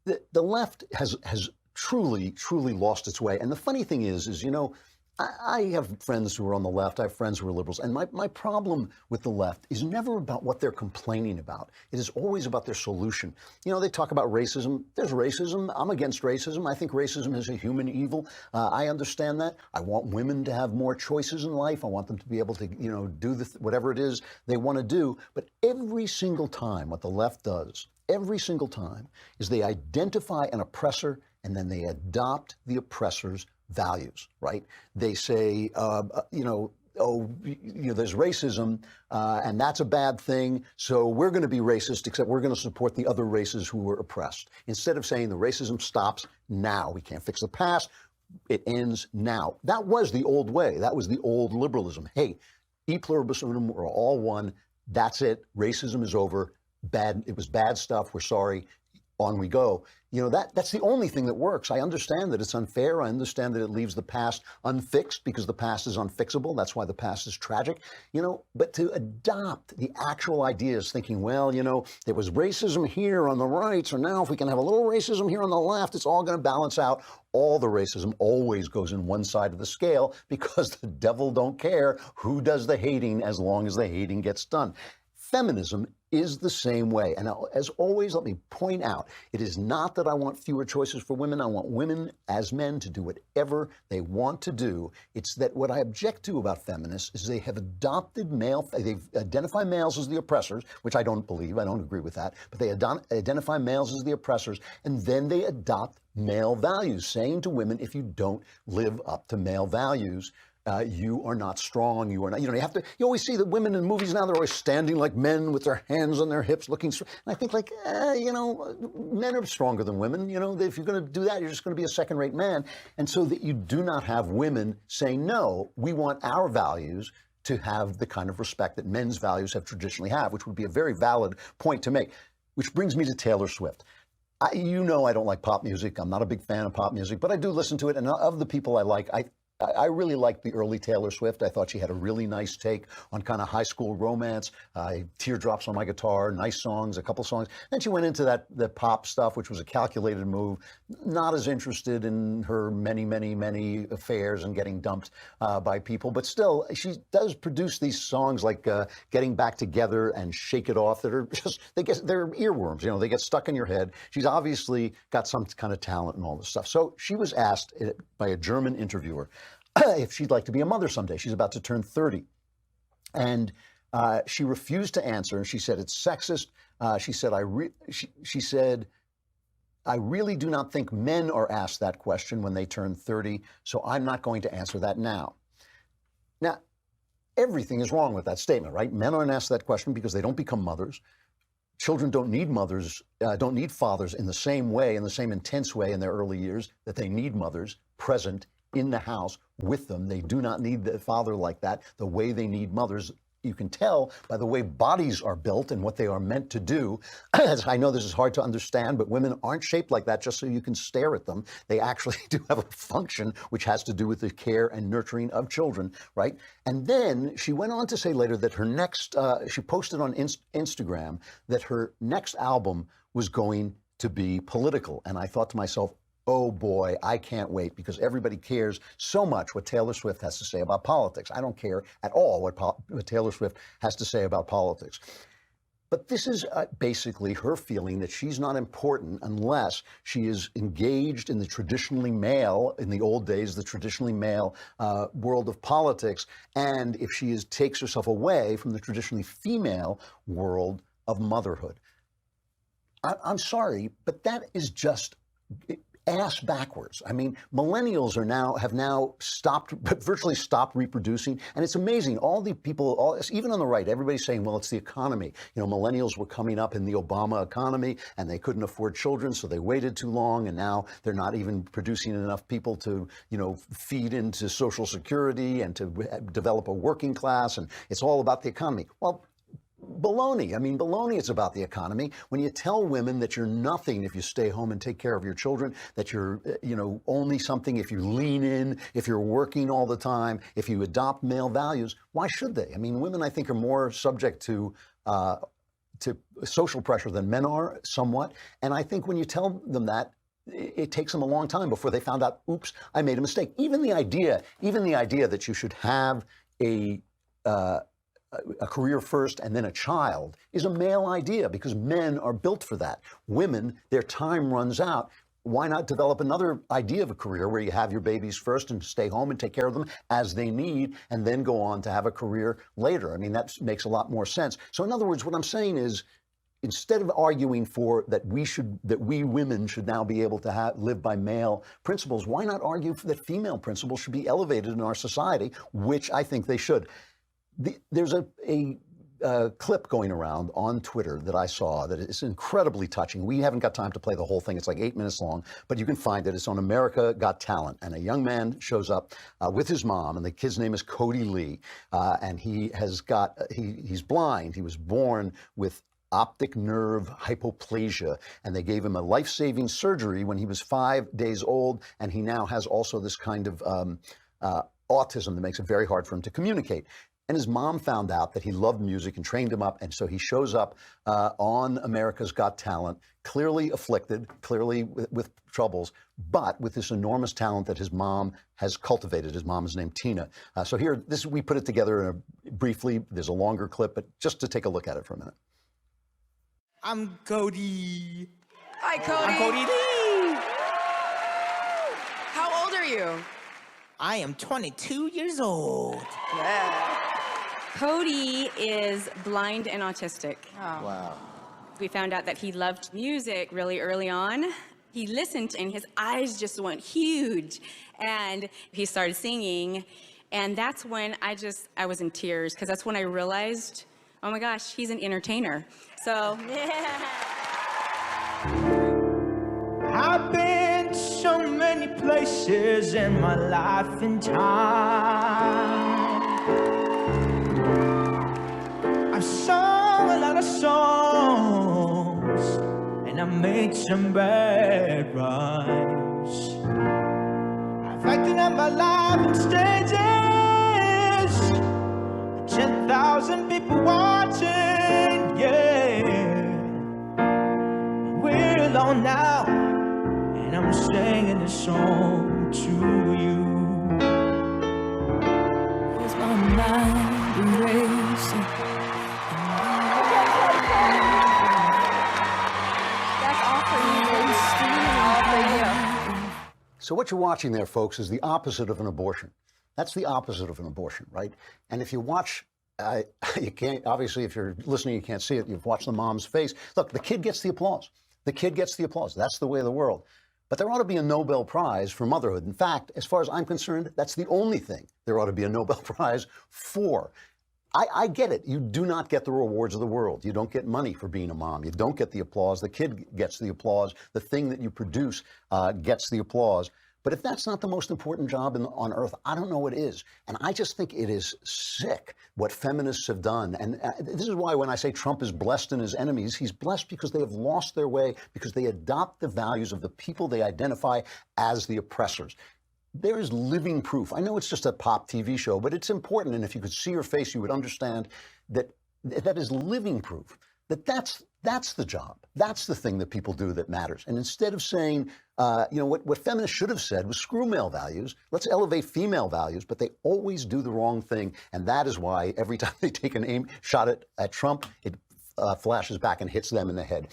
the left has truly lost its way. And the funny thing is, I have friends who are on the left, I have friends who are liberals, and my problem with the left is never about what they're complaining about. It is always about their solution. They talk about racism. There's racism. I'm against racism. I think racism is a human evil. I understand that. I want women to have more choices in life. I want them to be able to, do whatever it is they want to do. But every single time, what the left does, every single time, is they identify an oppressor and then they adopt the oppressor's values, right? They say, there's racism, and that's a bad thing, so we're going to be racist, except we're going to support the other races who were oppressed. Instead of saying the racism stops now, we can't fix the past, it ends now. That was the old way. That was the old liberalism. Hey, e pluribus unum, we're all one. That's it. Racism is over. Bad. It was bad stuff. We're sorry. On we go. That's the only thing that works. I understand that it's unfair. I understand that it leaves the past unfixed because the past is unfixable. That's why the past is tragic. But to adopt the actual ideas, thinking, well, there was racism here on the right, so now if we can have a little racism here on the left, it's all going to balance out. All the racism always goes in one side of the scale because the devil don't care who does the hating as long as the hating gets done. Feminism is the same way. And as always, let me point out, it is not that I want fewer choices for women. I want women as men to do whatever they want to do. It's that what I object to about feminists is they have adopted they identify males as the oppressors, which I don't believe, I don't agree with that, but they identify males as the oppressors, and then they adopt male values, saying to women, if you don't live up to male values, you are not strong. You are not, you you always see the women in movies now, they're always standing like men with their hands on their hips looking strong. And I think men are stronger than women. If you're going to do that, you're just going to be a second-rate man. And so that you do not have women saying, no, we want our values to have the kind of respect that men's values have traditionally had, which would be a very valid point to make. Which brings me to Taylor Swift. I don't like pop music. I'm not a big fan of pop music, but I do listen to it. And of the people I like, I really liked the early Taylor Swift. I thought she had a really nice take on kind of high school romance, Teardrops on My Guitar, nice songs, a couple songs. Then she went into the pop stuff, which was a calculated move. Not as interested in her many affairs and getting dumped by people, but still, she does produce these songs like Getting Back Together and Shake It Off that are just, they're earworms, they get stuck in your head. She's obviously got some kind of talent and all this stuff. So she was asked by a German interviewer if she'd like to be a mother someday. She's about to turn 30. And she refused to answer, and she said it's sexist. She said, I really do not think men are asked that question when they turn 30, so I'm not going to answer that now. Now, everything is wrong with that statement, right? Men aren't asked that question because they don't become mothers. Children don't need mothers, don't need fathers in the same way, in the same intense way in their early years that they need mothers present in the house with them. They do not need the father like that, the way they need mothers. You can tell by the way bodies are built and what they are meant to do. I know this is hard to understand, but women aren't shaped like that just so you can stare at them. They actually do have a function which has to do with the care and nurturing of children, right? And then she went on to say later that her next, she posted on Instagram that her next album was going to be political. And I thought to myself, oh boy, I can't wait, because everybody cares so much what Taylor Swift has to say about politics. I don't care at all what Taylor Swift has to say about politics. But this is basically her feeling that she's not important unless she is engaged in the traditionally male, in the old days, the traditionally male world of politics, and if she takes herself away from the traditionally female world of motherhood. I'm sorry, but that is just ass backwards. I mean, millennials have now virtually stopped reproducing, and it's amazing. All the people, even on the right, everybody's saying, well, it's the economy. Millennials were coming up in the Obama economy, and they couldn't afford children, so they waited too long, and now they're not even producing enough people to, feed into Social Security and to develop a working class, and it's all about the economy. Well, baloney. I mean, baloney is about the economy. When you tell women that you're nothing if you stay home and take care of your children, that you're, only something if you lean in, if you're working all the time, if you adopt male values, why should they? I mean, women, I think, are more subject to to social pressure than men are, somewhat. And I think when you tell them that, it takes them a long time before they found out, oops, I made a mistake. Even the idea that you should have a career first and then a child is a male idea, because men are built for that. Women, their time runs out. Why not develop another idea of a career where you have your babies first and stay home and take care of them as they need, and then go on to have a career later? I mean, that makes a lot more sense. So in other words, what I'm saying is, instead of arguing for that we women should now be able to live by male principles, why not argue that female principles should be elevated in our society, which I think they should. There's a clip going around on Twitter that I saw that is incredibly touching. We haven't got time to play the whole thing. It's like 8 minutes long, but you can find it. It's on America Got Talent. And a young man shows up with his mom, and the kid's name is Cody Lee. And he's blind. He was born with optic nerve hypoplasia, and they gave him a life-saving surgery when he was 5 days old. And he now has also this kind of autism that makes it very hard for him to communicate. And his mom found out that he loved music and trained him up. And so he shows up on America's Got Talent, clearly afflicted, clearly with troubles, but with this enormous talent that his mom has cultivated. His mom is named Tina. So here, we put it together briefly. There's a longer clip, but just to take a look at it for a minute. I'm Cody. Hi, Cody. I'm Cody Lee. How old are you? I am 22 years old. Yeah. Cody is blind and autistic. Oh. Wow. We found out that he loved music really early on. He listened and his eyes just went huge. And he started singing. And that's when I was in tears, because that's when I realized, oh my gosh, he's an entertainer. So, yeah. I've been to so many places in my life and time. I've sung a lot of songs, and I made some bad rhymes. I've acted out my life on stages, 10,000 people watching, yeah. We're alone now, and I'm singing this song to you. Cause my mind is racing. That's all for you, baby. All for you. So what you're watching there, folks, is the opposite of an abortion. That's the opposite of an abortion, right? And if you watch, you can't, obviously, if you're listening, you can't see it. You've watched the mom's face. Look, the kid gets the applause. The kid gets the applause. That's the way of the world. But there ought to be a Nobel Prize for motherhood. In fact, as far as I'm concerned, that's the only thing there ought to be a Nobel Prize for. I get it. You do not get the rewards of the world. You don't get money for being a mom. You don't get the applause. The kid gets the applause. The thing that you produce gets the applause. But if that's not the most important job on earth, I don't know what is. And I just think it is sick what feminists have done. And this is why when I say Trump is blessed in his enemies, he's blessed because they have lost their way, because they adopt the values of the people they identify as the oppressors. There is living proof. I know it's just a pop TV show, but it's important. And if you could see her face, you would understand that that is living proof. That's the job. That's the thing that people do that matters. And instead of saying, what feminists should have said was screw male values, let's elevate female values, but they always do the wrong thing. And that is why every time they take an aim shot at Trump, it flashes back and hits them in the head.